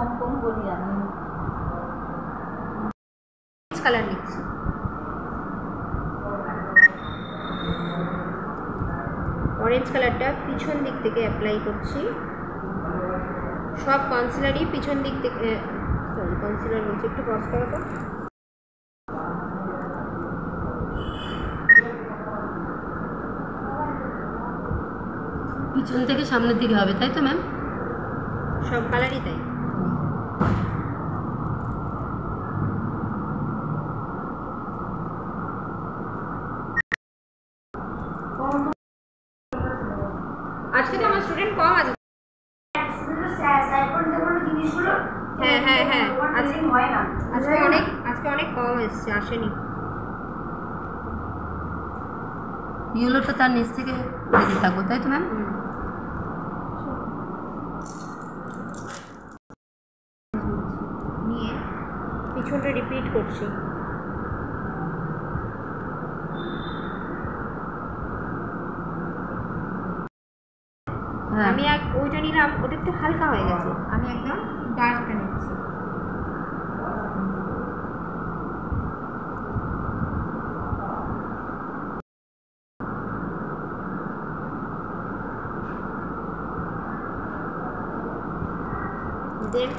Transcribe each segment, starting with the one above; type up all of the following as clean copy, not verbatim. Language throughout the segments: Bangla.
কম কম বলি আমি। কালার নিচ্ছি, অরেঞ্জ কালারটা পিছন দিক থেকে অ্যাপ্লাই করছি। সব কনসিলারই পিছন দিক থেকে, সরি কনসিলার বলছি, একটু পজ করো তো। পিছন থেকে সামনের দিকে হবে, তাই তো ম্যাম? সব কালারই তাই। আজকে তো আমার স্টুডেন্ট কম আছে। হ্যাঁ হ্যাঁ হ্যাঁ, আজকে অনেক কম এসছে, আসেনি। ইয়েলোটা তার নিচ থেকে দেখে থাকবো, তাই তো ম্যাম? নিয়ে পিছনটা রিপিট করছি। আমি ওইটা নিলাম, ওটা একটু হালকা হয়ে গেছে, আমি একদম ডার্কটা নিচ্ছি। দেন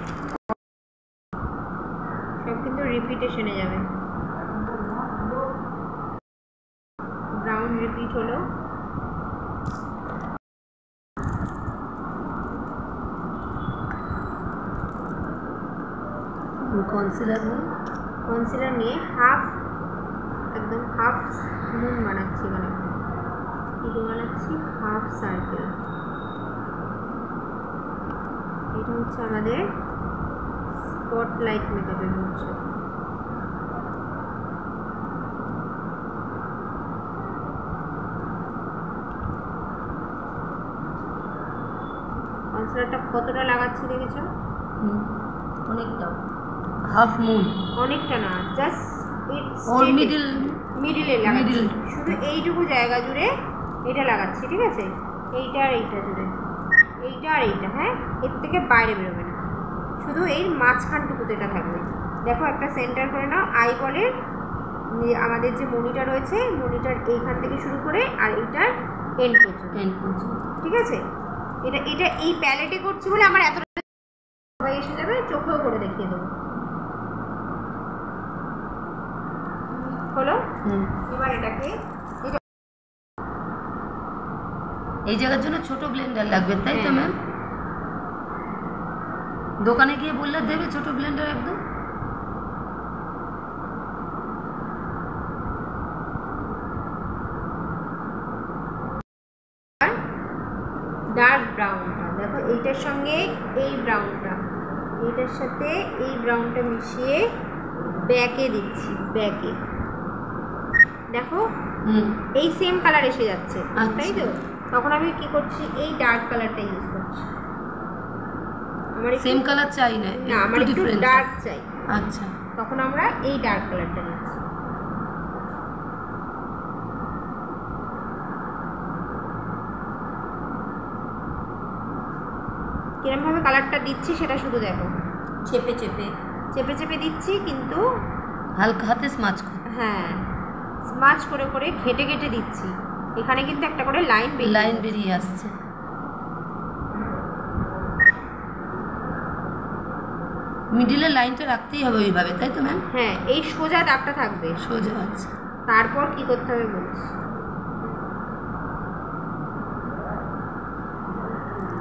সব কিন্তু রিপিটেশনে যাবে। ব্রাউন রিপিট হলো, কনসিলার নিয়ে একদম হাফ মুন বানাচ্ছি, মানে এটা বানাচ্ছি হাফ সার্কেল। এটা হচ্ছে আমাদের স্পটলাইট মেকআপের হচ্ছে। কনসিলারটা কতটা লাগাচ্ছি দেখেছো? অনেকটা, হাফ মুন। অনেকটা না, জাস্ট মিডিলে লাগাচ্ছি, শুধু এইটুকু জায়গা জুড়ে এটা লাগাচ্ছি, ঠিক আছে? এইটা আর এইটা জুড়ে, এইটা আর এইটা, হ্যাঁ, এর থেকে বাইরে বেরোবে না, শুধু এই মাঝখানটুকুতে এটা থাকবে। দেখো একটা সেন্টার করে নাও, আইবলের আমাদের যে মনিটা রয়েছে, মনিটার এইখান থেকে শুরু করে আর এইটার এন্ড পর্যন্ত, ঠিক আছে? এটা এই প্যালেটে করছি বলে আমার এতটা সবাই এসে যাবে, চোখেও করে দেখিয়ে দেবো। হলো, এবার এটাকে এই জায়গার জন্য ছোট ব্লেন্ডার লাগবে, তাই তো ম্যাম? দোকানে গিয়ে বললে দেবে ছোট ব্লেন্ডার একদম? ডার্ক ব্রাউনটা দেখো, এইটার সঙ্গে এই ব্রাউনটা, এইটার সাথে এই ব্রাউনটা মিশিয়ে ব্যাকে দিচ্ছি, ব্যাকে দেখো এই সেম কালার এসে যাচ্ছে, তাই তো? তখন আমি কি করছি, এই ডার্ক কালারটা ইউজ করছি। আমার সেম কালার চাই না, আমার একটু ডার্ক চাই। আচ্ছা, তখন আমরা এই ডার্ক কালারটা নিচ্ছি। কিরমভাবে কালারটা দিচ্ছি সেটা শুধু দেখো, চেপে চেপে দিচ্ছি, কিন্তু হালকা হাতে স্মাচ করে, হ্যাঁ স্মাচ করে করে ঘেটে দিচ্ছি। এখানে কিন্তু একটা করে লাইন বেরিয়ে আসছে। মিডিলের লাইনটা রাখতেই হবে ওইভাবে, তাই তো ম্যাম? হ্যাঁ, এই সোজা দাগটা থাকবে, সোজা। আচ্ছা, তারপর কি করতে হবে বলছি।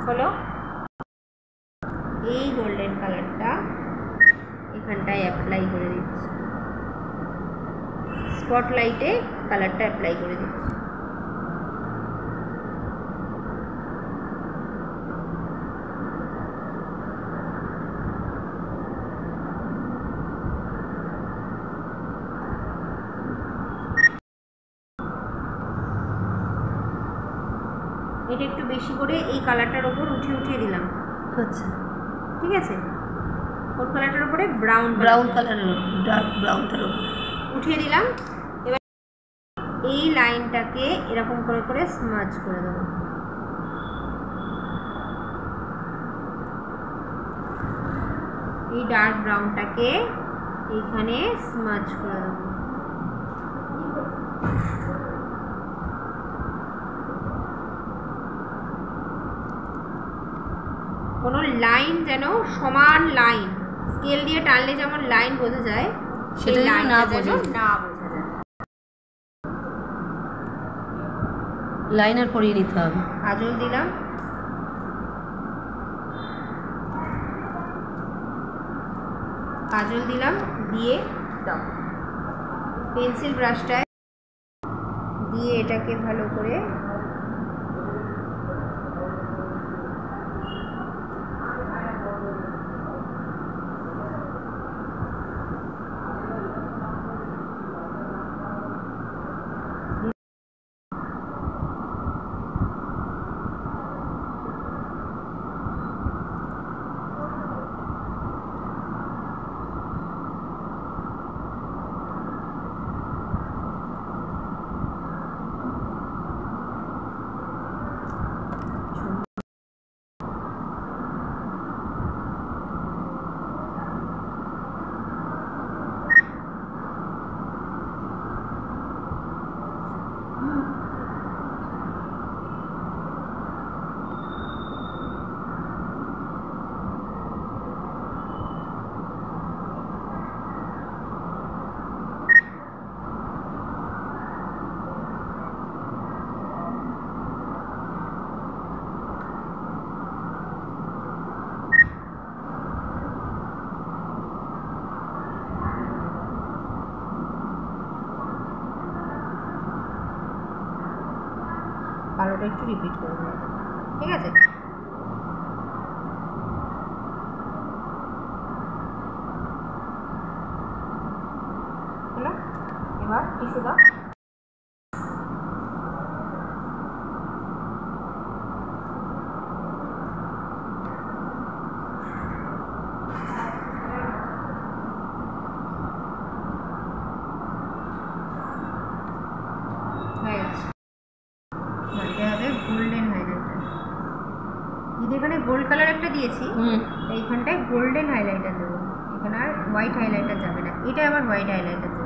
হলো, এই গোল্ডেন কালারটা এখানটায় অ্যাপ্লাই করে দিচ্ছি, স্পটলাইটে কালারটা অ্যাপ্লাই করে দিচ্ছি। এটা একটু বেশি করে এই কালারটার ওপর উঠিয়ে দিলাম। আচ্ছা, ঠিক আছে? কোন কালারটার উপরে? ব্রাউন কালারের উপর, ডার্ক ব্রাউনটার উপর উঠিয়ে দিলাম। এবার এই লাইনটাকে এরকম করে করে স্মাচ করে দেবো। এই ডার্ক ব্রাউনটাকে এইখানে স্মাচ করে দেবো। কোনো লাইন যেন সমান লাইন, স্কেল দিয়ে টানলে যেমন লাইন বোঝা যায় সেটা যেন না বোঝা যায়। লাইনার পরিয়ে নিতে হবে। কাজল দিলাম, কাজল দিলাম, দিয়ে দাও পেন্সিল ব্রাশটায় দিয়ে এটাকে ভালো করে কালোটা একটু রিপিট করে দেবো, ঠিক আছে? হলো, এবার টিস্যু দাও। হয়ে গেছে। গোল্ডেন হাইলাইটার, যদি এখানে গোল্ড কালার একটা দিয়েছি এইখানটায় গোল্ডেন হাইলাইটার দেবো, এখানে আর হোয়াইট হাইলাইটার যাবে না, এটা আবার হোয়াইট হাইলাইটার দেবো।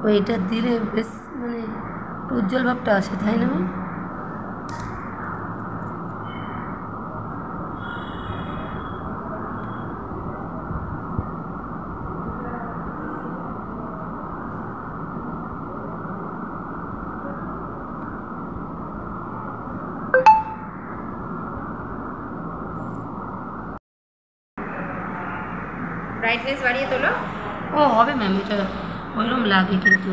ওইটা দিলে বেশ মানে উজ্জ্বল ভাবটা আসে, তাই না? ব্রাইটনেস বাড়িয়ে তোলো। ও হবে ম্যাম, এটা ওইরকম লাগে কিন্তু